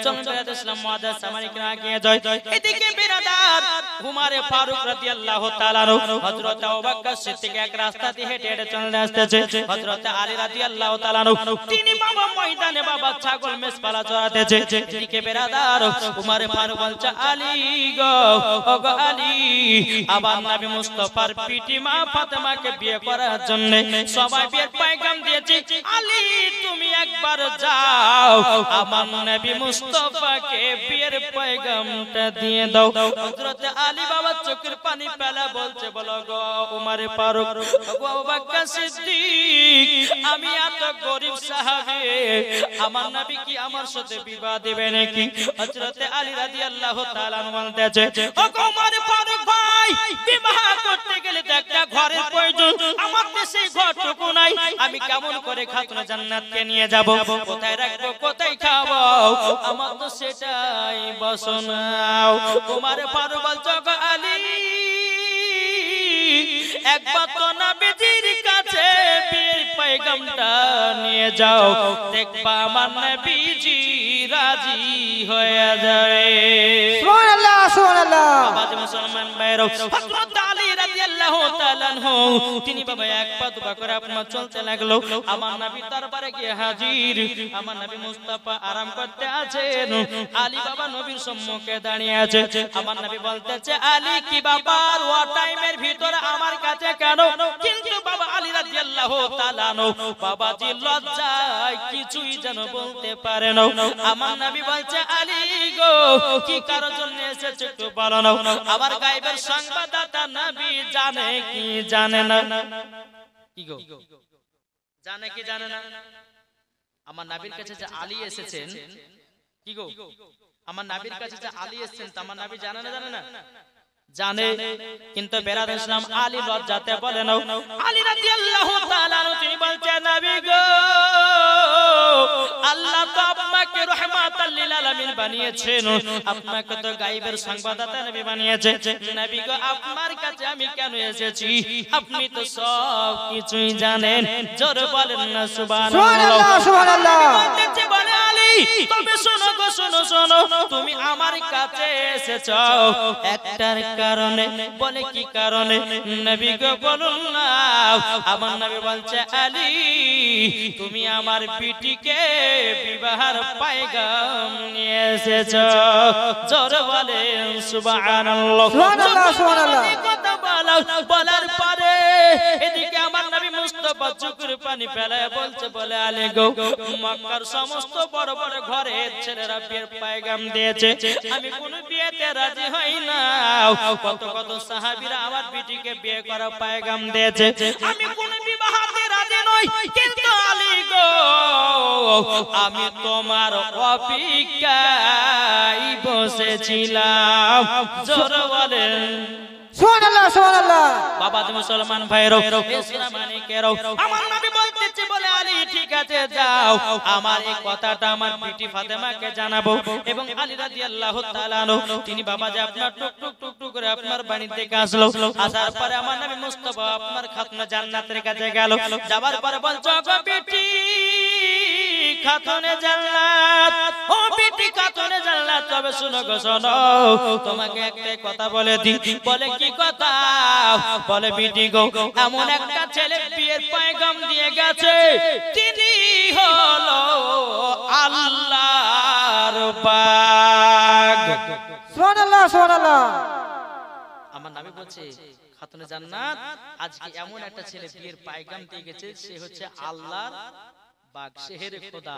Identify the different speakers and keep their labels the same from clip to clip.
Speaker 1: চলুন বেরাদ ইসলাম মুআজ্জাজ সামানিক রাগিয়ে যায়। এদিকে বিরাদার উমরে ফারুক রাদিয়াল্লাহু তাআলা হযরত আবু বকর সিদ্দিক এক রাস্তা দিয়ে হেঁটে হেঁটে চলে আসতেছে। হযরত আলী রাদিয়াল্লাহু তাআলা তিনি বাবা ময়দানে বাবা ছাগল মেষপালা চড়াতেছে। এদিকে বিরাদার উমরে ফারুক বলছে, আলী গো ও গো আলী, আবার নবী মুস্তাফার পিটি মা ফাতেমাকে বিয়ে করার জন্য সবাই বিয়ের পয়গাম দিয়েছে। আলী তুমি একবার যাও, আমার নবী মুস্তাফাকে বিয়ের পয়গামটা দিয়ে দাও। হযরত আলী বাবা চোখের পানি ফেলা বলছে, বলো গো উমরে ফারুক, গো আবু বকর সিদ্দিক, আমি এত গরীব সাহাবী, আমার নবী কি আমার সাথে বিবাহ দিবে নাকি? হযরত আলী রাদিয়াল্লাহু তাআলা বলতেছে, ও গো উমরে ফারুক ভাই, বিবাহ করতে গেলে তো একটা ঘরের প্রয়োজন, আমার দেশে ঘরটুকু নাই, আমি কেমন করে খাতুন জান্নাতকে নিয়ে যাব? কোথায় রাখবো, কোথায় খাবো? আমার তো সেটাই বাসনা। উমরে ফারুক বলছে, গো আলী, একবার তো নবীজির কাছে বিয়ের পয়গামটা নিয়ে যাও, দেখবা আমার নবীজি রাজি হয়ে যাবে।
Speaker 2: সুবহানাল্লাহ সুবহানাল্লাহ।
Speaker 1: বাবা মুসলমান ভাইরা, হযরত আলী রাদিয়াল্লাহু তাআলা আনহু তিনি বাবা এক পা দুপা করে আপনার চলতে লাগলো। আমার নবী দরবারে গিয়ে হাজির। আমার নবী মুস্তাফা আরাম করতে আছেন, আলী বাবা নবীর সম্মুখে দাঁড়িয়ে আছে। আমার নবী বলতেছে, আলী কি ব্যাপার, ও টাইমের ভিতরে আমার কাছে কেন? কিন্তু বাবা আলী রাদিয়াল্লাহু তাআলা আনহু বাবাজি লজ্জায় কিছুই যেন বলতে পারে না। আমার নবী বলছে, আলী গো কি কারোর জন্য এসেছে একটু বলো না। আমার গায়েবের সংবাদদাতা নবী জানে কি জানে না? কি গো জানে কি জানে না? আমার নবীর কাছে যে আলী এসেছেন, কি গো আমার নবীর কাছে যে আলী এসেছেন তা আমার নবী জানে না জানে না? জানে, কিন্তু বেরাদ ইসলাম আলী লজ্জাতে বলে না। আলী রাদিয়াল্লাহু তাআলা আনহু তিনি বলছেন, নবী গো আল্লাহ তো আপনাকে রাহমাতাল লিল আলামিন বানিয়েছেন, আপনাকে তো গায়েবের সংবাদদাতা নবী বানিয়েছে। নবী গো আপনার কাছে আমি কেন এসেছি? আপনি তো সব কিছুই জানেন। জোরে বলেন না সুবহানাল্লাহ সুবহানাল্লাহ। বলে আলী, তবে শোনো গো শোনো শোনো, তুমি আমার কাছে এসেছো একটার কারণে। বলে কি কারণে? নবী গো বলুন না। আমার নবী বলছে, আলী তুমি আমার বিটিকে বিবাহের পয়গাম নিয়ে এসেছো। জোরে বলেন সুবহানাল্লাহ সুবহানাল্লাহ সুবহানাল্লাহ। কথা বলার পরে এদিকে আমার নবী মুস্তাফা চোখের পানি ফেলায় বলছে, বলে আলী গো মক্কার সমস্ত বড় বড় ঘরে ছেলেরা বিয়ের পয়গাম দিয়েছে, আমি কোন বিয়েতে রাজি হই না। কত কত সাহাবীরা আমার বিটিকে বিয়ে করার পয়গাম দিয়েছে, আমি কোন বিবাহতে রাজি নই। কিন্তু আলী গো আমি তোমার অপেক্ষায় বসেছিলাম। জোরে বলেন
Speaker 2: সুবহানাল্লাহ সুবহানাল্লাহ।
Speaker 1: বাবা মুসলমান ভাইরা, ইসলাম মানিকেরা, আমার নবী বলতেছে, বলে আলী ঠিক আছে যাও, আমার এই কথাটা আমার বিটি ফাতেমাকে জানাবো। এবং আলী রাদিয়াল্লাহু তাআলা আনহু তিনি বাবা যে আপনার টুক টুক টুক টুক করে আপনার বাড়ি থেকে আসলো। আসার পরে আমার নবী মুস্তাফা আপনার খাতুন জান্নাতের কাছে গেল। যাবার পরে বলছো, গো বিটি খাতুনে জান্নাত, ও বিটি খাতুনে জান্নাত, তবে শুনো গো শোনো, তোমাকে একটা কথা বলে দি। বলে কি কথা? বলে বিটি গো এমন একটা ছেলে বিয়ের পয়গাম দিয়ে গেছে, তিনি হলো আল্লাহর বাগ।
Speaker 2: সুবহানাল্লাহ সুবহানাল্লাহ।
Speaker 1: আমার নবী বলছে খাতুনে জান্নাত আজকে এমন একটা ছেলে বিয়ের পয়গাম দিয়ে গেছে, সে হচ্ছে আল্লাহর বাগ, শেহরে খোদা।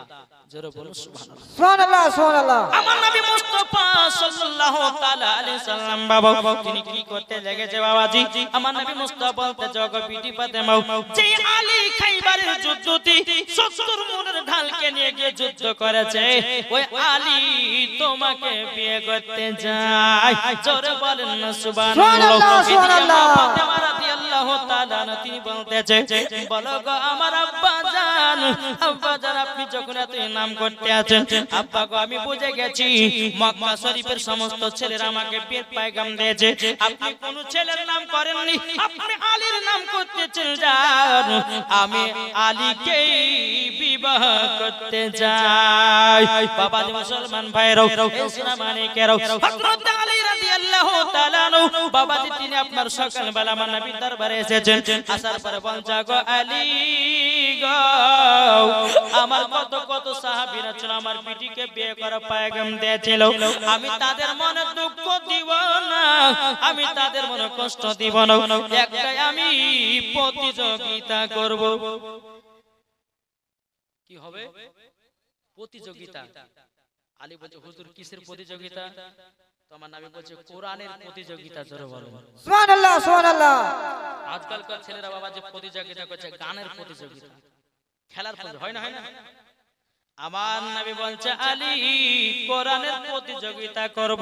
Speaker 1: জোরে বলুন সুবহানাল্লাহ
Speaker 2: সুবহানাল্লাহ সুবহানাল্লাহ।
Speaker 1: আমার নবী মুস্তাফা সাল্লাল্লাহু তাআলা আলাইহি সাল্লাম বাবা তিনি কি করতে লেগেছে বাবাজি? আমার নবী মুস্তাফা বলতে, জগ বিটি ফাতেমা যে আলী খাইবারের যুদ্ধতে 70 মনের ঢালকে নিয়ে গিয়ে যুদ্ধ করেছে, ওই আলী তোমাকে বিয়ে করতে যায়। জোরে বলেন না সুবহানাল্লাহ সুবহানাল্লাহ। ফাতেমা রাদিয়াল্লাহু তাআলা তিনি বলতেছে, বলো গো আমার আব্বা জান জান আব্বা জান আপনি যখন এত নাম করতে আছেন আব্বা গো আমি বুঝে গেছি মক্কা শরীফের সমস্ত ছেলেরা আমাকে পেট পায়গাম দিয়েছে আপনি কোন ছেলের নাম করেননি আপনি আলীর নাম করতেছেন জান আমি আলীকেই বিবাহ করতে চাই বাবা মুসলমান ভাইরাও ইসলাম মানিকেরাও হযরত আলী রাদিয়াল্লাহু তাআলা আনহু বাবাজি তিনি আপনার সকাল বেলা আমার নবীর দরবারে এসেছেন আসার পরে বলছে গো আলী গো আমার কত কত সাহাবীরা ছিল আমার বিটিকে বিয়ে করা পয়গাম দিয়েছিল আমি তাদের মনে দুঃখ দিব না আমি তাদের মনে কষ্ট দিব না একটাই আমি প্রতিযোগিতা করব কি হবে প্রতিযোগিতা আলী বলছে হুজুর কিসের প্রতিযোগিতা তোমার নবী বলছে কোরআনের প্রতিযোগিতা জোরে বলেন
Speaker 2: সুবহানাল্লাহ সুবহানাল্লাহ
Speaker 1: আজকালকার ছেলেরা বাবা যে প্রতিযোগিতা করছে গানের প্রতিযোগিতা খেলার প্রতিযোগিতা হয় না আমার নবী বলছে আলী কোরআনের প্রতিযোগিতা করব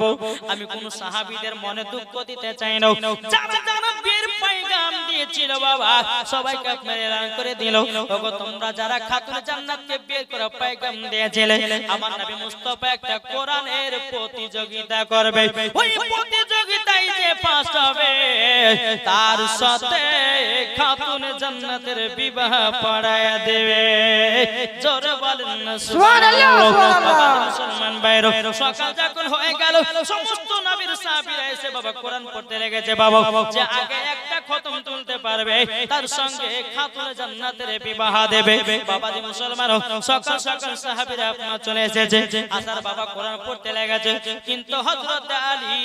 Speaker 1: আমি কোন সাহাবীদের মনে দুঃখ দিতে চাই না যারা যারা বীর পয়গাম দিয়েছিল বাবা সবাইকে আপনারা এলান করে দিল ওগো তোমরা যারা খাতুনে জান্নাতকে বের করে পয়গাম দিয়েছিলে আমার নবী মুস্তাফা একটা কোরআনের প্রতিযোগিতা করবে ওই প্রতিযোগিতায় যে পাস হবে তার সাথে খাতুনে জান্নাতের বিবাহ পড়ায়া দেবে জোরে বলেন না
Speaker 2: সুবহানাল্লাহ সুবহানাল্লাহ
Speaker 1: মুসলমান ভাইরা সকাল যখন হয়ে গেল সমস্ত নবীর সাহাবীরা এসে বাবা কোরআন পড়তে লেগেছে বাবা যে আগে একটা খতম তুলতে পারবে তার সঙ্গে খাতুনে জান্নাতের বিবাহ দেবে বাবাজি মুসলমান সকাল সকাল সাহাবীরা আপনার চলে এসেছে আসার বাবা কোরআন পড়তে লেগেছে কিন্তু হযরত আলী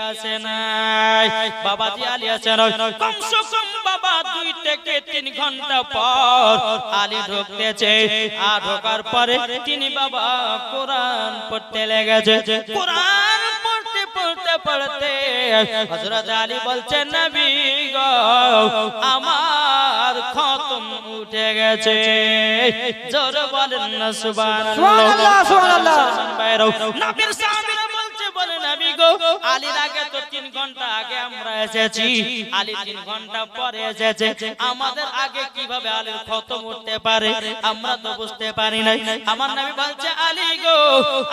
Speaker 1: আসে নাই বাবাজি আলী আসে না কমসে কম বাবা 2 থেকে 3 ঘন্টা পর আলী ঢুকতেছে আর ঢোকার পরে তিনি বাবা কোরআন পড়তে লেগেছে কোরআন পড়তে পড়তে পড়তে হযরত আলী বলছেন নবী গো আমার খতম উঠে গেছে জোরে বলেন না সুবহানাল্লাহ
Speaker 2: সুবহানাল্লাহ
Speaker 1: নবীর সাহাবীরা বলছে বলে নবী গো আলীর আগে তো 3 ঘন্টা আগে আমরা এসেছি আলী 3 ঘন্টা পরে এসেছে আমাদের আগে কিভাবে আলীর খতম উঠতে পারে আমরা তো বুঝতে পারি নাই আমার নবী বলছে আলী গো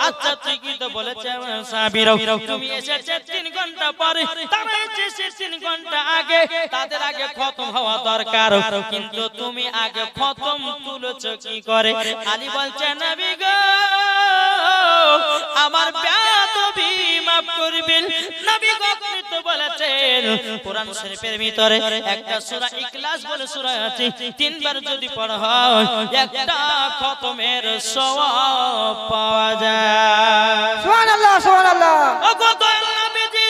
Speaker 1: আচ্ছা তুই কি তো বলেছে সাহাবীরা তুমি এসেছে 3 ঘন্টা পরে তারা এসেছে 3 ঘন্টা আগে তাদের আগে খতম হওয়া দরকার কিন্তু তুমি আগে খতম তুলেছো কি করে আলী বলছে নবী গো আমার বেয়াদবি মাফ করবেন নবী গো আপনি তো বলেছেন কোরআন শরীফের ভিতরে একটা সূরা ইখলাস বলে সূরা আছে 3 বার যদি পড়া হয় একটা খতমের সওয়াব পাওয়া যায়
Speaker 2: সুবহানাল্লাহ সুবহানাল্লাহ
Speaker 1: ওগো দয়াল নবীজি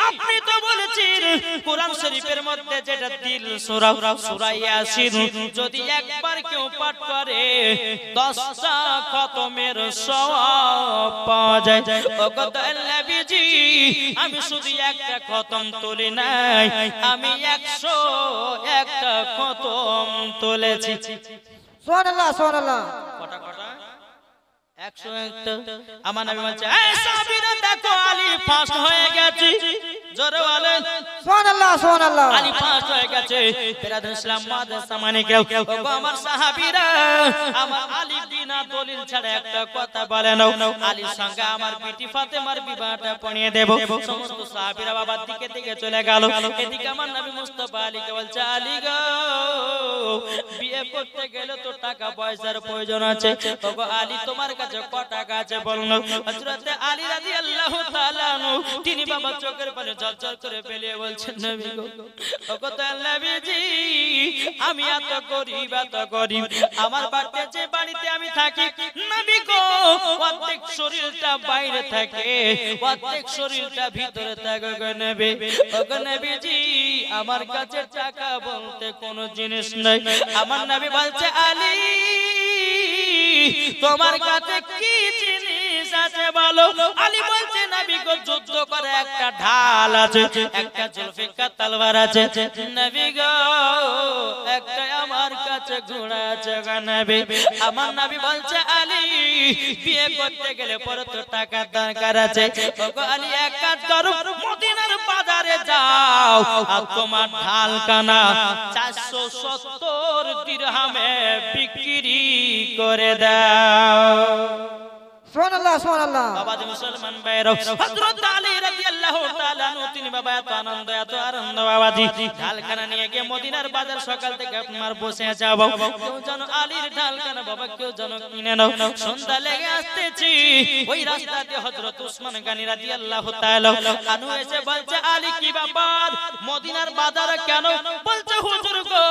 Speaker 1: আপনি তো বলেছেন কোরআন শরীফের মধ্যে যেটা দিল সূরা সূরা ইয়াসিন যদি একবার কেউ পাঠ করে 10টা খতমের সওয়াব পাওয়া যায় ওগো দয়াল নবীজি আমি শুধু একটা খতম তুলি নাই আমি 101টা খতম তুলেছি
Speaker 2: সুবহানাল্লাহ সুবহানাল্লাহ
Speaker 1: কটা কটা 101টা আমার নবী বলছে এই সাহাবীরা দেখো আলী ফাস্ট হয়ে গেছে জোরে বলেন
Speaker 2: সুবহানাল্লাহ সুবহানাল্লাহ
Speaker 1: আলী ফাস্ট হয়ে গেছে বিরাদর ইসলাম মাদ্রাসা মানে কেউ ওগো আমার সাহাবীরা আমার আলী বিনা দলিল ছাড়া একটা কথা বলে নাও আলীর সঙ্গে আমার বিটি ফাতেমার বিবাহটা পড়িয়ে দেব সমস্ত সাহাবীরা বাবার দিকে দিকে চলে গেল এদিকে আমার নবী মুস্তাফা আলীকে বলছে আলী গো বিয়ে করতে গেলে তো টাকা পয়সার প্রয়োজন আছে ওগো আলী তোমার কাছে কত টাকা আছে বলুন হযরত আলী রাদিয়াল্লাহু তাআলা আনহু তিনি বাবা চোখের পানি ঝরঝর করে ফেলে বলছেন নবী গো ওগো দয়াল নবীজি আমি এত গরীব আমার বাড়িতে আমি থাকি নবী গো প্রত্যেক শরীরটা বাইরে থাকে প্রত্যেক শরীরটা ভিতরে থাকে গো নবী ওগো নবীজি আমার কাছে টাকা বলতে কোনো জিনিস নাই আমার নবী বলছে আলী তোমার কাছে কি জিনিস আছে বলো আলী বলছে নবী গো যুদ্ধ করে একটা ঢাল আছে একটা জুলফিকার তলোয়ার আছে নবী গো একটা আমার কাছে ঘোড়া আছে গো নবী আমার নবী বলছে আলী বিয়ে করতে গেলে পরে তো টাকা দরকার আছে ওগো আলী এক কাজ করো মদিনার বাজার বাজারে যাও আর তোমার ঢালখানা 470 দিরহামে বিক্রি করে দাও।
Speaker 2: সুবহানাল্লাহ সুবহানাল্লাহ।
Speaker 1: বাবা যে মুসলমান ভাইরা হযরত আলী রাদিয়াল্লাহু তাআলা আনহু তিনি বাবা এত আনন্দ বাবাজি ঢালখানা নিয়ে গিয়ে মদিনার বাজার সকাল থেকে আপনার বসে যাব কেউ যেন আলীর ঢালখানা বাবা কেউ যেন কিনে নাও। সন্ধ্যা লেগে আসতেছি ওই রাস্তাতে হযরত উসমান গনি রাদিয়াল্লাহু তাআলা আনহু এসে বলছে আলী কি ব্যাপার মদিনার বাজারে কেন? বলছে হুজুর গো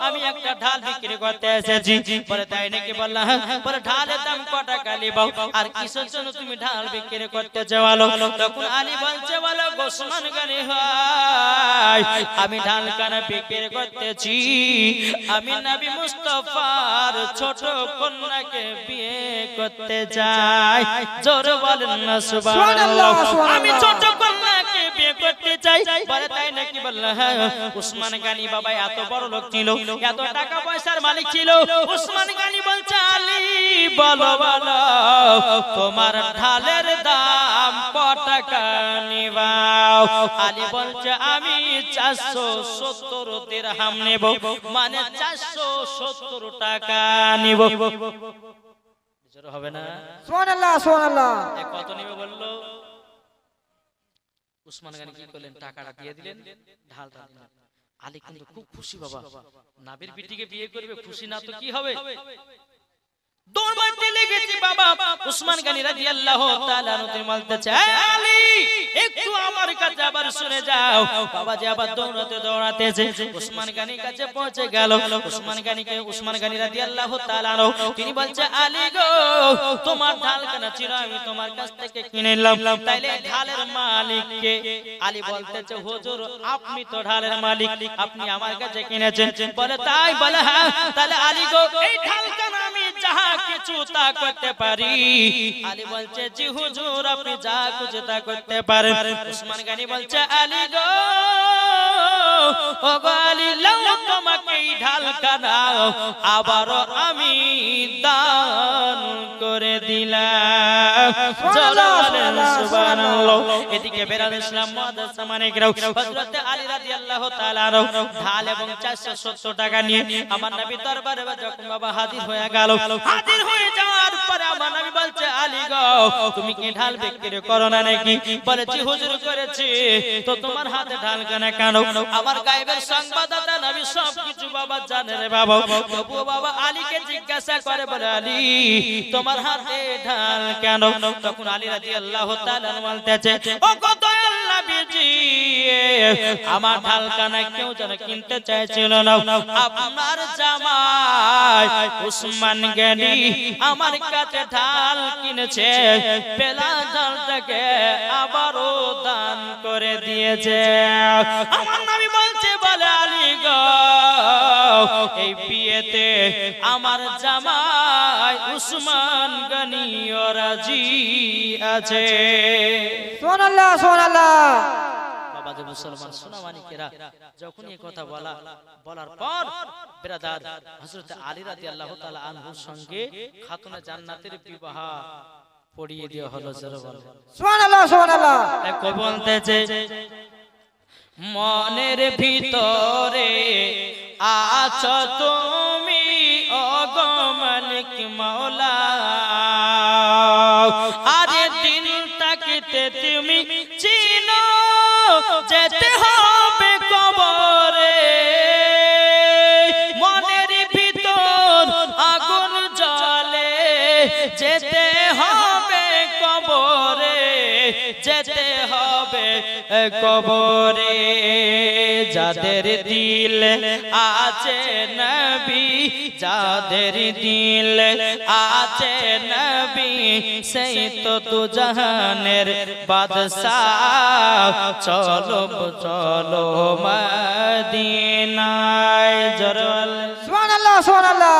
Speaker 1: আমি একটা ঢাল বিক্রি করতে এসেছি। পরে তাই নাকি বললাম পরে ঢালের দাম কত টাকা নিবাও আর কিসের জন্য তুমি ঢাল বিক্রি করতে যাওয়ালো? তখন আলী বলছে বলো উসমান গনি ভাই আমি ঢাল কেন বিক্রি করতেছি? আমি নবী মুস্তাফার ছোট কন্যাকে বিয়ে করতে চাই। জোরে বলেন না সুবহানাল্লাহ। আমি ছোট কন্যাকে বিয়ে করতে চাই। বলে তাই নাকি বললা উসমান গনি বাবা এত বড় লোক ছিল এত টাকা পয়সার মালিক ছিল। উসমান গনি বলছে আলী বলো বলো তোমার ঢালের দাম কত টাকা নিবাও? আলী বলছে আমি 470 দিরহাম নেব মানে 470 টাকা নিব। জোরে হবে না
Speaker 2: সুবহানাল্লাহ সুবহানাল্লাহ।
Speaker 1: কত নিবে বললো? উসমান গনি কি করলেন টাকাটা দিয়ে দিলেন ঢালটা দিলেন। আলী কিন্তু খুব খুশি বাবা নাবির বিটিকে বিয়ে করবে খুশি না তো কি হবে? দৌড় মারতে লেগেছে বাবা উসমান গনি রাদিয়াল্লাহু তাআলা আনহু বলতেছে আলী একটু আমার কাছে আবার শুনে যাও। বাবা যে আবার দৌড়াতেছে উসমান গনির কাছে পৌঁছে গেল। উসমান গনি রাদিয়াল্লাহু তাআলা আনহু তিনি বলছে আলী গো তোমার ঢাল কেন ছিল আমি তোমার কাছ থেকে কিনে নিলাম তাইলে ঢালের মালিক কে? আলী বলতেছে হুজুর আপনি তো ঢালের মালিক আপনি আমার কাছে কিনেছেন। বলে তাই? বলে হ্যাঁ। তাহলে আলী গো এই ঢাল কেন আমি যাহা কিছু তা করতে পারি? আলী বলছে জি হুজুর আপনি যা কিছু তা করতে পারেন। উসমান গনি বলছে আলী গো ও গো আলী লাও তোমাকে এই ঢালখানা আবারও আমি দান করে দিলাম। সুবহানাল্লাহ। এদিকে বেরাল ইসলাম মুআদ্দাস মানিকরাও হযরত আলী রাদিয়াল্লাহু তাআলা আনহু ঢাল এবং 470 টাকা নিয়ে আমার নবী দরবারে যখন বাবা হাজির হয়ে গেল। হাজির হয়ে যাওয়ার পরে আমার নবী বলছে আলী গো তুমি কি ঢাল বিক্রি করো না নাকি? বলে জি হুজুর করেছি। তো তোমার হাতে ঢাল কেন? আমার গায়েবের সংবাদদাতা নবী সব কিছু বাবা জানে রে বাবা। তবু বাবা আলীকে জিজ্ঞাসা করে বলে আলী তোমার হাতে ঢাল কেন? তখন আলী রাদিয়াল্লাহু তাআলা বলতেছে ও গো দয়াল নবীজি আমার ঢাল কানা কেউ যেন কিনতে চাইছিল না আপনার জামাই উসমান গনি আমার কাছে ঢাল কিনেছে পেলা ঢালটাকে আবারও দান করে দিয়েছে। আমার নবী বলছে বলে আলী গো এই বিয়েতে আমার জামাই উসমান গনি রাজি আছে।
Speaker 2: সুবহানাল্লাহ সুবহানাল্লাহ।
Speaker 1: বাবা যে মুসলমান সোনা মানিকেরা যখন এই কথা বলার পর ব্রাদার হযরত আলী রাদিয়াল্লাহু তাআলা আনহুর সঙ্গে খাতুনে জান্নাতের বিবাহ পড়িয়ে দেওয়া হলো। জোরে বলেন
Speaker 2: সুবহানাল্লাহ সুবহানাল্লাহ।
Speaker 1: কবি বলতেছে মনের ভিতরে আছো তুমি ওগো মালিক মাওলা আরে দিন তাকিতে তুমি চিনো যেতে হবে কবরে। মনের ভিতর আগুন জ্বলে যেতে হবে কবরে যেতে হবে কবরে। যাদের দিল আছে নবী যাদের দিল আছে নবী সেই তো দু জাহানের বাদশাহ চলো চলো মদিনায়।
Speaker 2: সুবহানাল্লাহ সুবহানাল্লাহ।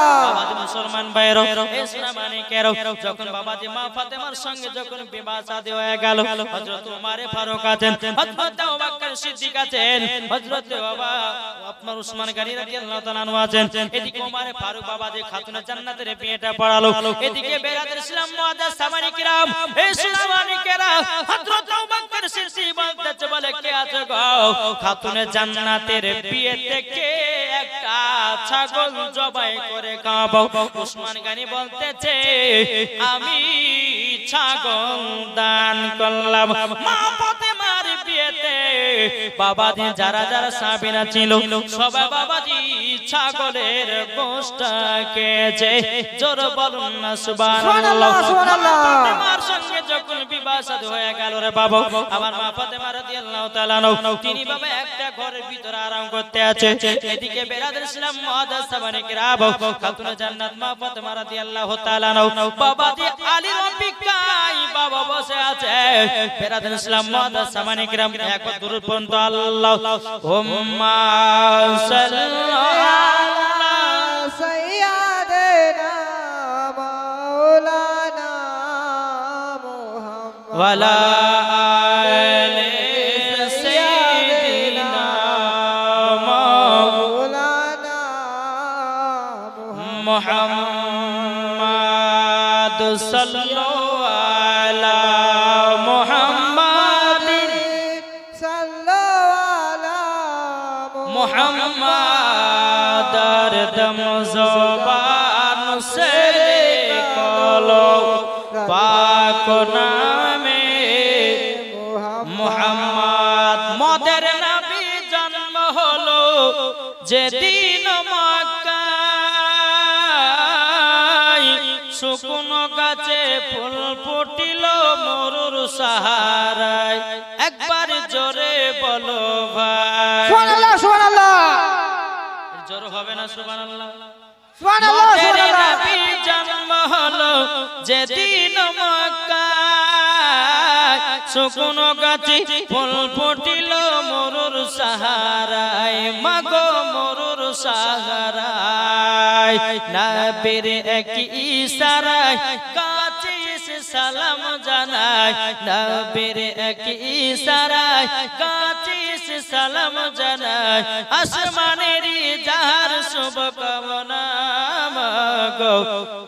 Speaker 1: মুসলমান ভাইরা ইসলামানিকেরা যখন বাবাজি মা ফাতেমার সঙ্গে যখন বিবাহ শাদী হয়ে গেল হযরত ওমর ফারুক আছেন হযরত আবু বকর সিদ্দিক আছেন হযরত বাবা আপনার উসমান গনি রাদিয়াল্লাহু তাআলা আনহু আছেন। এদিকে ওমর ফারুক বাবাজি খাতুনে জান্নাতের বিয়েটা পড়ালো। এদিকে বেরাদের ইসলাম মুআদ্দাস সামানিকেরাম ইসলামানিকেরা হযরত আবু বকর সিদ্দিক বলতেছে বলে বলে কে আছে গো খাতুনে জান্নাতের বিয়ে থেকে একটা ছাগল জবাই করে খাবো উসমান গনি বলতেছে আমি ছাগল দান করলাম মা ফাতেমার বিয়েতে বাবাজি যারা যারা সাহাবীরা ছিল সবাই বাবাজি ছাগলের গোশতকে যে জোর বলুন না সুবহানাল্লাহ
Speaker 2: সুবহানাল্লাহ
Speaker 1: ফাতেমার সঙ্গে যখন বিবাহ সাধু হয়ে গেল রে বাবা আমার মা ফাতেমা রাদিয়াল্লাহু তাআলা আনহা তিনি বাবা একটা ঘরের ভিতরে আরাম করতে আছে এদিকে বেরাদর ইসলাম মুআদ্দাস সাহাবায়ে কিরাম খাতুনে জান্নাত মা ফাতেমা রাদিয়াল্লাহু তাআলা আনহা বাবাজি আলীর অপেক্ষায় বাবা বসে আছে বেরাদর ইসলাম মুআদ্দাস সাহাবায়ে কিরাম একবার দরুদ পড়ুন তো আল্লাহুম্মা সাল্লাল্লাহু
Speaker 2: সাইয়্যিদানা মাওলানা মুহাম্মদ
Speaker 1: ওয়ালা আলি সাইয়্যিদিনা
Speaker 2: মাওলানা
Speaker 1: মুহাম্মদ সাল্লাল্লাহু আলা মুহাম্মাদিন
Speaker 2: সাল্লাল্লাহু
Speaker 1: মুহাম্মদ দম জবান সে কলো পাক নামে মুহাম্মদ মদের নবী জন্ম হলো যেদিন মক্কায় শুকনো গাছে ফুল ফুটিল মরুর সাহারায় একবার জোরে বলো ভাই
Speaker 2: সুবহানাল্লাহ সুবহানাল্লাহ
Speaker 1: জোর হবে না সুবহানাল্লাহ
Speaker 2: সুবহানাল্লাহ
Speaker 1: মদের
Speaker 2: সুবহানাল্লাহ
Speaker 1: নবী জন্ম হলো যেদিন মক্কায় শুকনো গাছে ফুল ফুটিল মরুর সাহারায় মাগো মরুর সাহারায় নবীর এক ইশারায় গাছে এসে সালাম জানায় নবীর এক ইশারায় গাছে এসে সালাম জানায় আসমানের যার শুভ কামনা মাগো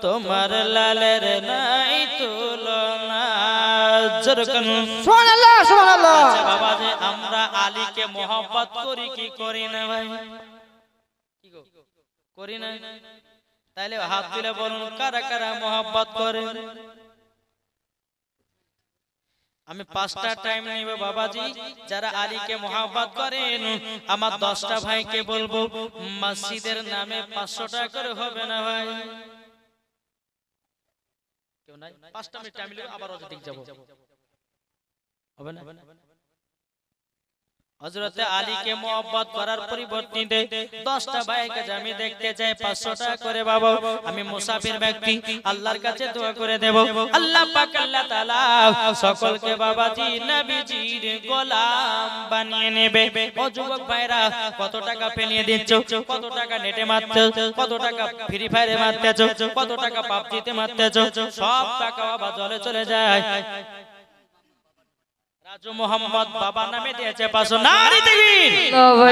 Speaker 1: তোমার লালের নাই তুলনা জরকন
Speaker 2: সুবহানাল্লাহ সুবহানাল্লাহ
Speaker 1: আচ্ছা বাবা যে আমরা আলীকে মোহাব্বত করি কি করি না ভাই কি গো করি না তাইলে হাত তুলে বলুন কারা কারা মোহাব্বত করে আমি 5টা টাইম নিব বাবাজি যারা আলীকে মোহাব্বত করেন আমার 10টা ভাইকে বলবো মসজিদের নামে 500 টাকা করে হবে না ভাই কেউ নাই 5টা মিনিট টাইম নিব আবার ওদিকে যাব হবে না হযরতে আলীকে মোহাব্বত করার পরিবর্তে 10টা ভাইকে আমি দেখতে চাই 500 টাকা করে বাবা আমি মুসাফির ব্যক্তি আল্লাহর কাছে দোয়া করে দেব আল্লাহ পাক আল্লাহ তাআলা সকলকে বাবাজি নবীজির গোলাম বানিয়ে নেবে ও যুবক ভাইরা কত টাকা ফেলিয়ে দিচ্ছ কত টাকা নেটে মারছো কত টাকা ফ্রি ফায়ারে মারতেছো কত টাকা পাবজিতে মারতেছো সব টাকা বাবা জলে চলে যায় রাজু মোহাম্মদ বাবা নামে দিয়েছে 500 নারী তাকবীর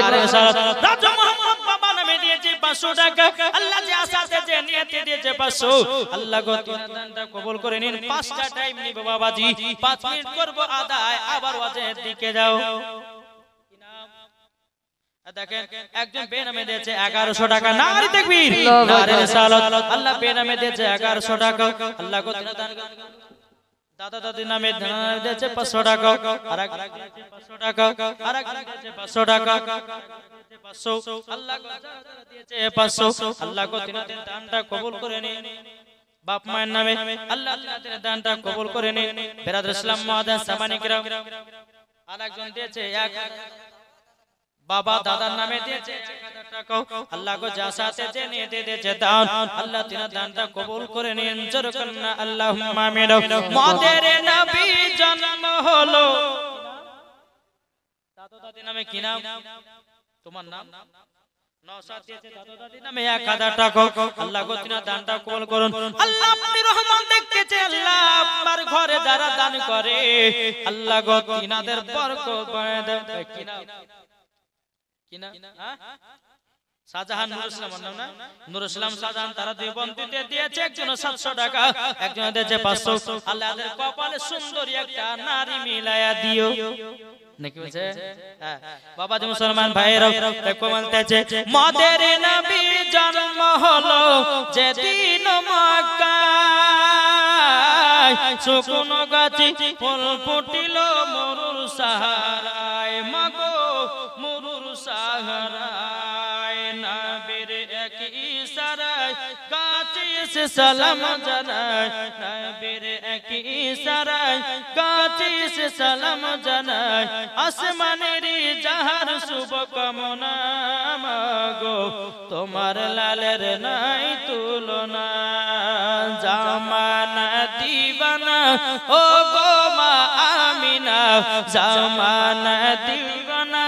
Speaker 1: আরে সালাত রাজু মোহাম্মদ বাবা নামে দিয়েছে 500 টাকা আল্লাহ যে আসাতে যে নিয়তে দিয়েছে 500 আল্লাহ গো দানটা কবুল করে নিন 5টা টাইম নিব বাবাজি 5 মিনিট করব আদায় আবার ওয়াজের দিকে যাও কি নাম দেখেন একজন বেনামে দিয়েছে 1100 টাকা নারী তাকবীর আরে সালাত আল্লাহ বেনামে দিয়েছে 1100 টাকা আল্লাহ গো দান দাদা দাদি নামে দিয়েছে 500 টাকা আরেক 500 টাকা আরেক দিয়েছে 500 টাকা 500 আল্লাহ দিয়েছে 500 আল্লাহ কো তিনাদের দানটা কবুল করে নিন বাপ মায়ের নামে আল্লাহ তিনাদের দানটা কবুল করে নিন বেরাদর ইসলাম মুআদ্দাস সাহাবায়ে কিরাম আরেকজন দিয়েছে 1000 বাবা দাদার নামে দিয়েছে 1000 টাকা আল্লাহ কো যা সাথে যে নিয়ে দিয়েছে দান আল্লাহ তিনার দানটা কবুল করে নিন জরকন্না আল্লাহুম্মা আমিন মদের নবী জন্ম হলো দাদা দাদি নামে কি নাম তোমার নাম নওশাদ দিয়েছে দাদা দাদি নামে 1000 টাকা আল্লাহ গো তিনার দানটা কবুল করুন আল্লাহ আপনি রহমান দেখতেছে আল্লাহ আপনার ঘরে যারা দান করে আল্লাহ গো তিনাদের বরকত বাড়ায় দেন কি নাম কিনা শাহজাহান নূর ইসলাম না নূর ইসলাম শাহজাহান তারা দুই বন্ধুতে দিয়েছে একজন 700 টাকা একজন দিয়েছে 500 আল্লাহর কপালে সুন্দরী একটা নারী মিলায়া দিও নাকি বলছে হ্যাঁ বাবা যে মুসলমান ভাইরা দেখো বলতেছে মদের নবী জন্ম হলো যেদিন মক্কায় শুকনো গাছে ফুল ফুটিল মরুর সাহারায় মাগো মরুর সাহারায় নবীর এক ইশারায় গাছে সে সালাম জানায় নবীর এক ইশারায় গাছে সে সালাম জানায় আসমানের যাহার শুভ কামনা মাগো তোমার লালের নাই তুলনা জামানা দিবানা ও গো মা আমিনা জামানা দিবানা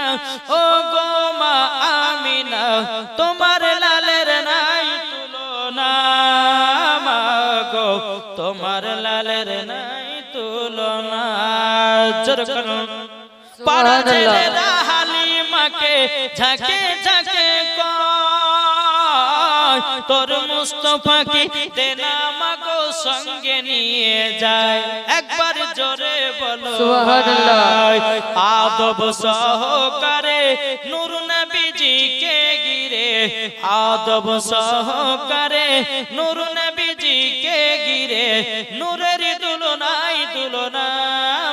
Speaker 1: ও গো মা আমিনা তোমার লালের নাই তুলনা মাগো তোমার লালের নাই তুলনা জরকন পাড়া ছেলেরা হালিমাকে ঝাঁকে ঝাঁকে কয় তোর মুস্তাফাকে দেনা মাগো সঙ্গে নিয়ে যায় একবার জোরে বলো সুবহানাল্লাহ আদব সহকারে নূর নবীজিকে ঘিরে আদব সহকারে নূর নবীজিকে ঘিরে নূরের দুলনাই দুলনা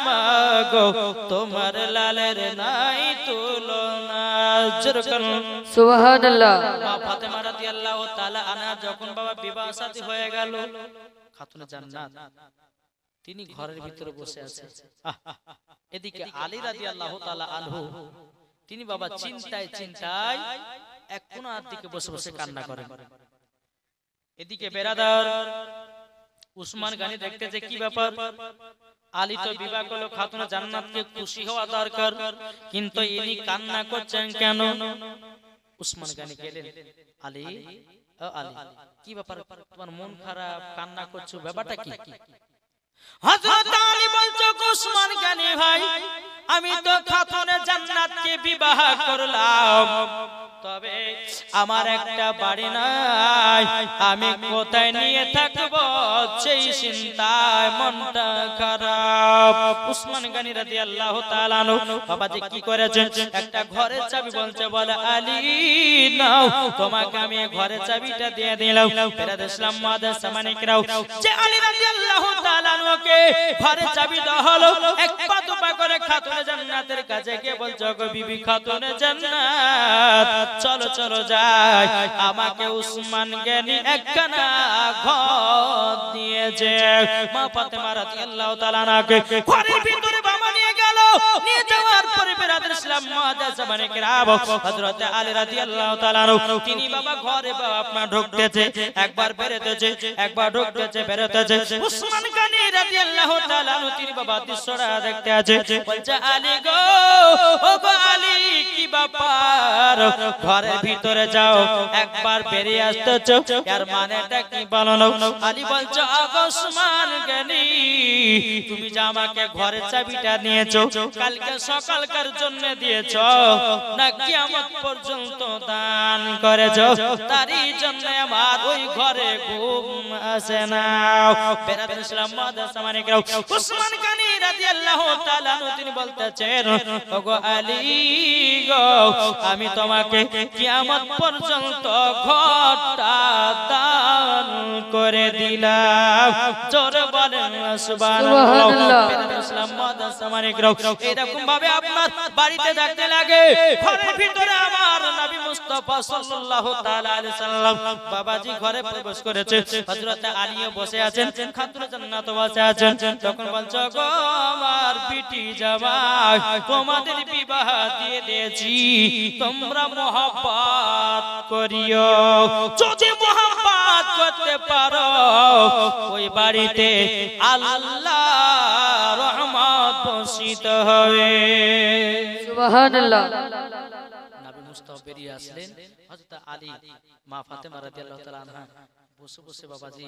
Speaker 1: মাগো তোমার লালের নাই তুলনা জরকন
Speaker 2: সুবহানাল্লাহ
Speaker 1: মা ফাতেমা রাদিয়াল্লাহু তাআলা আনহা যখন বাবা বিবাহ শাদী হয়ে গেল খাতুনে জান্নাত তিনি ঘরের ভিতরে বসে আছেন এদিকে আলী রাদিয়াল্লাহু তাআলা আনহু তিনি বাবা চিন্তায় চিন্তায় এক কোণার দিকে বসে বসে কান্না করেন এদিকে বেরাদার উসমান গানি দেখতে যে কি ব্যাপার আলী তো বিবাহ করলো খাতুনে জান্নাতকে খুশি হওয়া দরকার কিন্তু ইনি কান্না করছেন কেন উসমান গানি গেলেন আলী ও আলী কি ব্যাপার তোমার মন খারাপ কান্না করছো ব্যাপারটা কি হযরত আলী বলছো উসমান গানি ভাই আমি তো খাতুনে জান্নাতকে বিবাহ করলাম তবে আমার একটা বাড়ি নাই আমি কোথায় নিয়ে থাকবো সেই চিন্তায় মনটা খারাপ উসমান গনি রাদিয়াল্লাহু তাআলা আনহু বাবাজি কি করেছেন একটা ঘরের চাবি বলছে বলে আলী নাও তোমাকে আমি ঘরের চাবিটা দিয়ে দিলাম ফেরত ইসলাম মাদার সামানিকরাও যে আলী রাদিয়াল্লাহু তাআলা আনহুকে ঘরের চাবি দেওয়া হলো এক পা দুপা করে খাতুনে জান্নাতের কাছে গিয়ে বলছো গো বিবি খাতুনে জান্নাত চলো চলো যাই আমাকে উসমান গনি একখানা ঘর দিয়েছে মা ফাতেমা রাদিয়াল্লাহু তাআলা আনহাকে ঘরের ভিতরে বাবা নিয়ে গেল নিয়ে যাওয়ার পরে বেরাদর ইসলাম মুআজ্জাজ জামানে কিরাম হযরত আলী রাদিয়াল্লাহু তাআলা আনহু তিনি বাবা ঘরে বাবা আপনার ঢুকতেছে একবার বেরোতেছে একবার ঢুকতেছে বেরোতেছে উসমান গনি রাদিয়াল্লাহু তাআলা আনহু তিনি বাবা দৃশ্যটা দেখতে আছে বলছে আলী গো ও গো আলী কি ব্যাপার ঘরের ভিতরে যাও একবার বেরিয়ে আসতেছো এর মানেটা কি বলো না আলী বলছে উসমান গনি তুমি যে আমাকে ঘরের চাবিটা নিয়েছো কালকে সকালকার জন্য দিয়েছো না কিয়ামত পর্যন্ত দান করেছো তারই জন্য আমার ওই ঘরে ঘুম আসে না বেরাদর ইসলাম মুআজ্জাজ সামানিকরাও উসমান গনি রাদিয়াল্লাহু তাআলা তিনি বলতেছেন ওগো আলী গো আমি তোমাকে কিয়ামত পর্যন্ত ঘরটা দান করে দিলাম জোরে বলেন সুবহানাল্লাহ বেরাদর ইসলাম মুআজ্জাজ সামানিকরাও এরকম ভাবে আপনার বাড়িতে দেখতে লাগে ঘরের ভিতরে আমার নবী মুস্তাফা সাল্লাল্লাহু তাআলা আলাইহি সাল্লাম বাবাজি ঘরে প্রবেশ করেছে হযরত আলীও বসে আছেন খাতুনে জান্নাত বসে আছেন তখন বলছো গো আমার বিটি জামাই তোমাদের বিবাহ দিয়ে দিয়েছি তোমরা মহব্বত করিও যদি মহব্বত করতে পারো ওই বাড়িতে আল্লাহ রহমত বর্ষিত হবে
Speaker 2: সুবহানাল্লাহ
Speaker 1: নবী মুস্তাফা বেরিয়ে আসলেন হযরত আলী মা ফাতেমা রাদিয়াল্লাহু তাআলা আনহা বসে বসে বাবাজি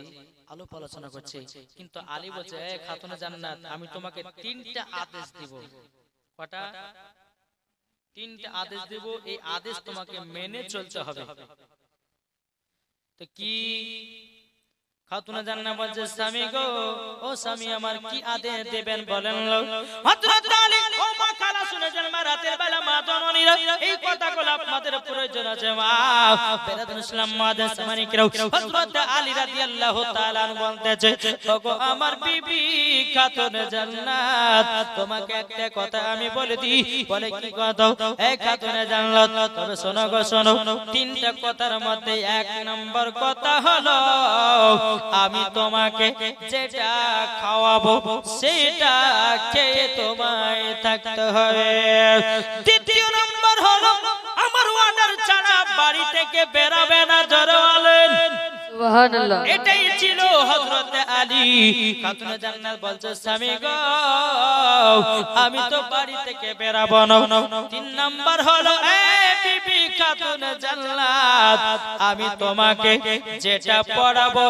Speaker 1: আলোপ আলোচনা করছে কিন্তু আলী বলছে এ খাতুনে জান্নাত আমি তোমাকে তিনটা আদেশ দেব কটা তিনটা আদেশ দেব এই আদেশ তোমাকে মেনে চলতে হবে তো কি খাতুনে জান্নাত বলছে স্বামী গো ও স্বামী আমার কি আদেশ দেবেন বলেন হযরত আলী ও মা খালা শুনেছেন মা, রাতের বেলা মা জননীরা এই কথাগুলো আপনাদের প্রয়োজন আছে মা। বেরাদুল ইসলাম মাদের সামানিকরাও হযরত আলী রাদিয়াল্লাহু তাআলা বলতেছে, ওগো আমার বিবি খাতুনে জান্নাত, তোমাকে একটা কথা আমি বলে দিই। বলে কি কথা? এই খাতুনে জান্নাত, তবে শোনো গো শোনো, তিনটা কথার মধ্যে এক নম্বর কথা হলো আমি তোমাকে যেটা খাওয়াবো সেটা খেয়ে তোমায় থাকতে হবে। দ্বিতীয় নম্বর হলো আমার ওয়ার্ডার ছাড়া বাড়ি থেকে বেরাবে না। জোরে বলেন
Speaker 2: সুবহানাল্লাহ।
Speaker 1: এটাই ছিল হযরত আলী। খাতুনে জান্নাত বলছে, স্বামী গো আমি তো বাড়ি থেকে বেরাবো না। তিন নাম্বার হলো এ বিবি খাতুনে জান্নাত, আমি তোমাকে যেটা পড়াবো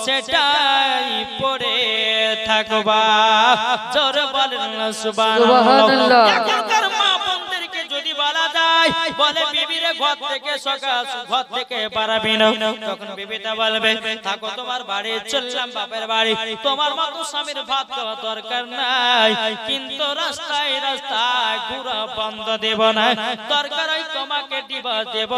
Speaker 1: সেটাই পড়ে থাকবা। জোরে বলেন সুবহানাল্লাহ। এখনকার মা বোনদেরকে যদি বলা যায়, বলে বিবিরে ঘর থেকে সকাল ঘর থেকে পারাবি না, তখন বিবিটা বলবে থাকো তোমার বাড়ি, চললাম বাপের বাড়ি। তোমার মতো স্বামীর ভাত খাওয়া দরকার নাই, কিন্তু রাস্তায় রাস্তায় ঘোরা বন্ধ দেব না। দরকার হয় তোমাকে ডিভোর্স দেব,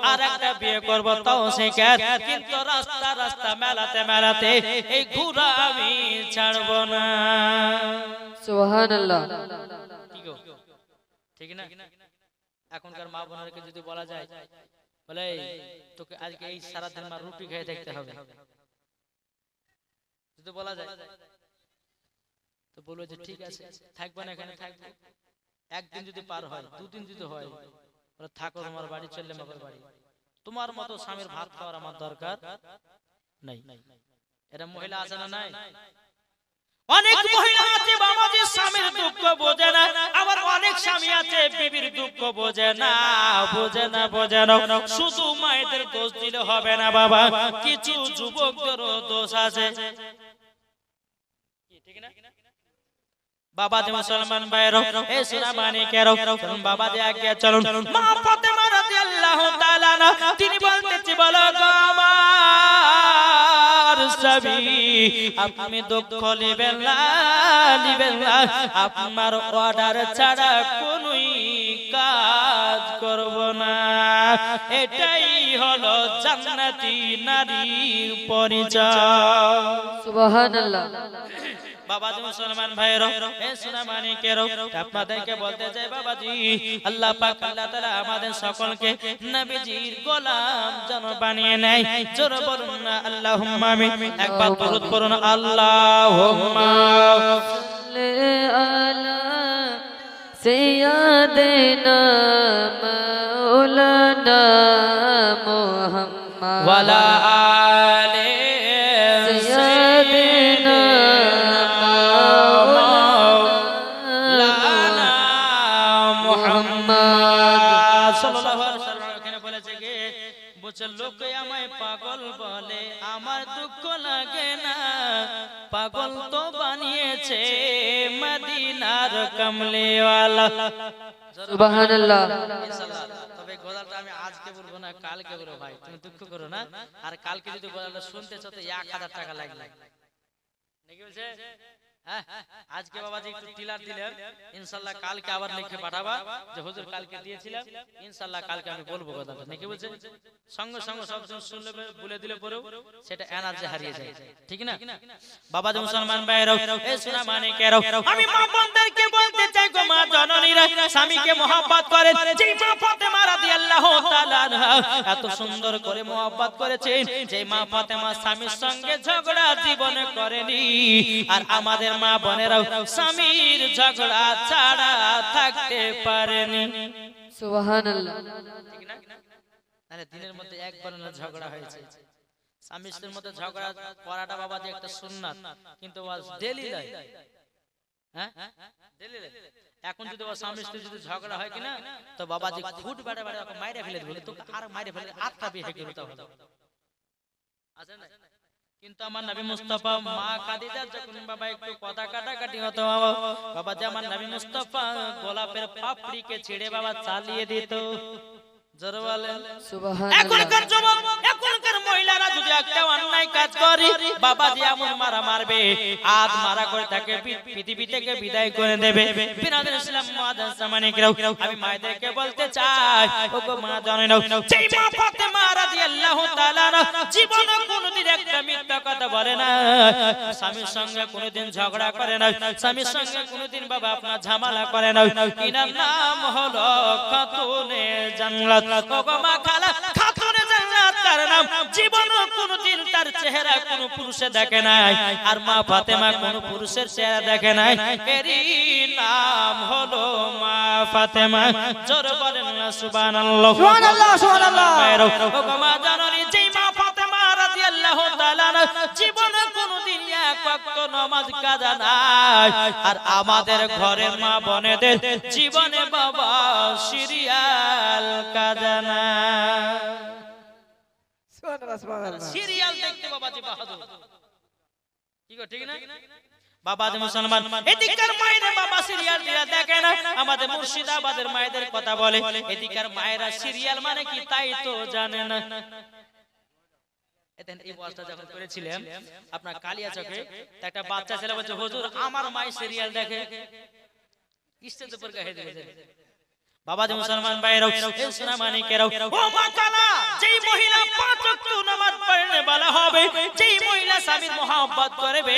Speaker 1: আর একটা বিয়ে করব তাও শিকার, কিন্তু রাস্তা রাস্তা মেলাতে মেলাতে এই ঘোরা আমি ছাড়ব না।
Speaker 2: সুবহানাল্লাহ।
Speaker 1: ঠিক না? এখনকার মা বোনেরকে যদি বলা যায়, বলে তোকে আজকে এই সারাদিন মা রুটি খেয়ে দেখতে হবে, যদি বলা যায় তো বলবো যে ঠিক আছে থাকবে না, এখানে থাকবে। একদিন যদি পার হয়, দুদিন যদি হয়, বলে থাকো তোমার বাড়ি, চললে বাবার বাড়ি। তোমার মতো স্বামীর ভাত খাওয়ার আমার দরকার নাই। এরা মহিলা আছে না নাই? অনেক মহিলা আছে বাবাজি স্বামীর দুঃখ বোঝে না, আবার অনেক স্বামী আছে বিবির দুঃখ বোঝে না। শুধু মায়েদের দোষ দিলে হবে না বাবা, কিছু যুবকদেরও দোষ আছে। ঠিক না বাবা? যে মুসলমান ভাইরা এ সোনা মানিকেরা, চলুন বাবা যে আগে চলুন। মা ফাতেমা রাদিয়াল্লাহু তাআলা তিনি বলতেছি, বলো গো আমার স্বামী, আপনি দুঃখ নেবেন না, আপনার অর্ডার ছাড়া কোনোই কাজ করব না। এটাই হলো জান্নাতি নারীর পরিচয়।
Speaker 2: সুবহানাল্লাহ।
Speaker 1: বাবাজি মুসলমান ভাইরা এ সোনা মানিকেরা, আপনাদেরকে বলতে চাই বাবাজি, আল্লাহ পাক আল্লাহ তাআলা আমাদের সকলকে নবীজির গোলাম যেন বানিয়ে নেয়। জোরে বলুন না আল্লাহুম্মা আমিন। একবার দরুদ পড়ুন, আল্লাহুম্মা
Speaker 2: সাল্লি আলা সাইয়্যিদিনা মাওলানা মুহাম্মদ
Speaker 1: ওয়ালা আলি সাইয়্যিদিনা লোকে আমায় পাগল বলে, আমার দুঃখ লাগে না, পাগল তো বানিয়েছে মদিনার কমলিওয়ালা।
Speaker 2: সুবহানাল্লাহ।
Speaker 1: তবে গজলটা আমি আজকে বলবো না, কালকে বলবো। ভাই তুমি দুঃখ করো না, আর কালকে যদি গজলটা শুনতে চাও তো 1000 টাকা লাগবে নাকি বলছে? হ্যাঁ, আজকে বাবাজি একটু টিলার দিলেন, ইনশাআল্লাহ কালকে আবার লিখে পাঠাবা যে হুজুর কালকে দিয়েছিলাম, ইনশাআল্লাহ কালকে আমি বলবো কথাটা নাকি বলছে। সঙ্গে সঙ্গে সব শুনলে বলে দিলে পরেও সেটা এনার্জি হারিয়ে যায়, ঠিক না বাবাজি মুসলমান ভাইরা এ সোনা মানিকেরা, আমি মা বোনদেরকে বলতে চাই গো মা জননীরা, স্বামীকে মহব্বত করেন যেই মা ফাতেমা রাদিয়াল্লাহু তাআলা আনহা এত সুন্দর করে মহব্বত করেছেন, যেই মা ফাতেমা স্বামীর সঙ্গে ঝগড়া জীবনে করেনি। আর আমাদের মা বোনেরাও স্বামীর ঝগড়া ছাড়া থাকতে পারেনি।
Speaker 2: সুবহানাল্লাহ।
Speaker 1: ঠিক না? তাহলে দিনের মধ্যে একবার না ঝগড়া হয়েছে, স্বামী স্ত্রীর মধ্যে ঝগড়া করাটা বাবাজি একটা সুন্নাত, কিন্তু ডেইলি নয়। হ্যাঁ ডেইলি নয়। এখন যদি ও স্বামী স্ত্রী যদি ঝগড়া হয় কিনা তো বাবাজি খুট বাড়ে বাড়ে ওকে মাইরে ফেলে দিবে, তো আর মাইরে ফেলে আটটা বিয়ে করে দাও আছে না? কিন্তু আমার নবী মুস্তাফা মা খাদিজা যখন বাবা একটু কথা কাটাকাটি হতো, বাবা যে আমার নবী মুস্তাফা গোলাপের পাপড়িকে ছিঁড়ে বাবা চালিয়ে দিত। জোরে বলেন
Speaker 2: সুবহানাল্লাহ
Speaker 1: এখনকার যুবক এখনকার মহিলারা যদি একটা অন্যায় কাজ করে বাবা যে এমন মারা মারবে আদ মারা করে তাকে পৃথিবী থেকে বিদায় করে দেবে বিনাদের ইসলাম মুআজ্জাজ জামানিকরাও আমি মায়েদেরকে বলতে চাই ওগো মা জানেন না যেই মা ফাতেমা রাদিয়াল্লাহু তাআলা জীবনে কোনোদিন একটা মিথ্যা কথা বলে না স্বামীর সঙ্গে কোনোদিন ঝগড়া করে না স্বামীর সঙ্গে কোনোদিন বাবা আপনার ঝামেলা করে না ইনার নাম হলো খাতুনে জান্নাত ওগো মা খালা খাতুনে জান্নাত তার নাম জীবনে কোনোদিন তার চেহারা কোনো পুরুষে দেখে নাই আর মা ফাতেমা কোনো পুরুষের চেহারা দেখে নাই এরই নাম হলো মা ফাতেমা জোরে বলেন না সুবহানাল্লাহ
Speaker 3: সুবহানাল্লাহ সুবহানাল্লাহ
Speaker 1: ওগো মা জানেন যেই মা ফাতেমা রাদিয়াল্লাহু তাআলা জীবনে কোনোদিন এক ওয়াক্ত নামাজ কাজা নাই আর আমাদের ঘরের মা বোনেদের জীবনে বাবা সিরিয়াল কাজা না
Speaker 3: সুবহানাল্লাহ সুবহানাল্লাহ
Speaker 1: সিরিয়াল দেখতে বাবাজি বাহাদুর কি গো ঠিক না বাবা যে মুসলমান এদিকের মায়েরা বাবা সিরিয়াল দিরা দেখে না আমাদের মুর্শিদাবাদের মায়েদের কথা বলে এদিকের মায়েরা সিরিয়াল মানে কি তাই তো জানে না এতেন এই ওয়াজটা যখন করেছিলাম আপনার কালিয়াচকে একটা বাচ্চা ছেলে বলছে হুজুর আমার মা সিরিয়াল দেখে স্টেজ উপর গায়ে দিয়েছে বাবা যে মুসলমান ভাইরাও এই সোনা মানিকেরাও ও মা কালা যেই মহিলা পাঁচ ওয়াক্ত নামাজ পড়ে বলা হবে যেই মহিলা স্বামীর মহব্বত করবে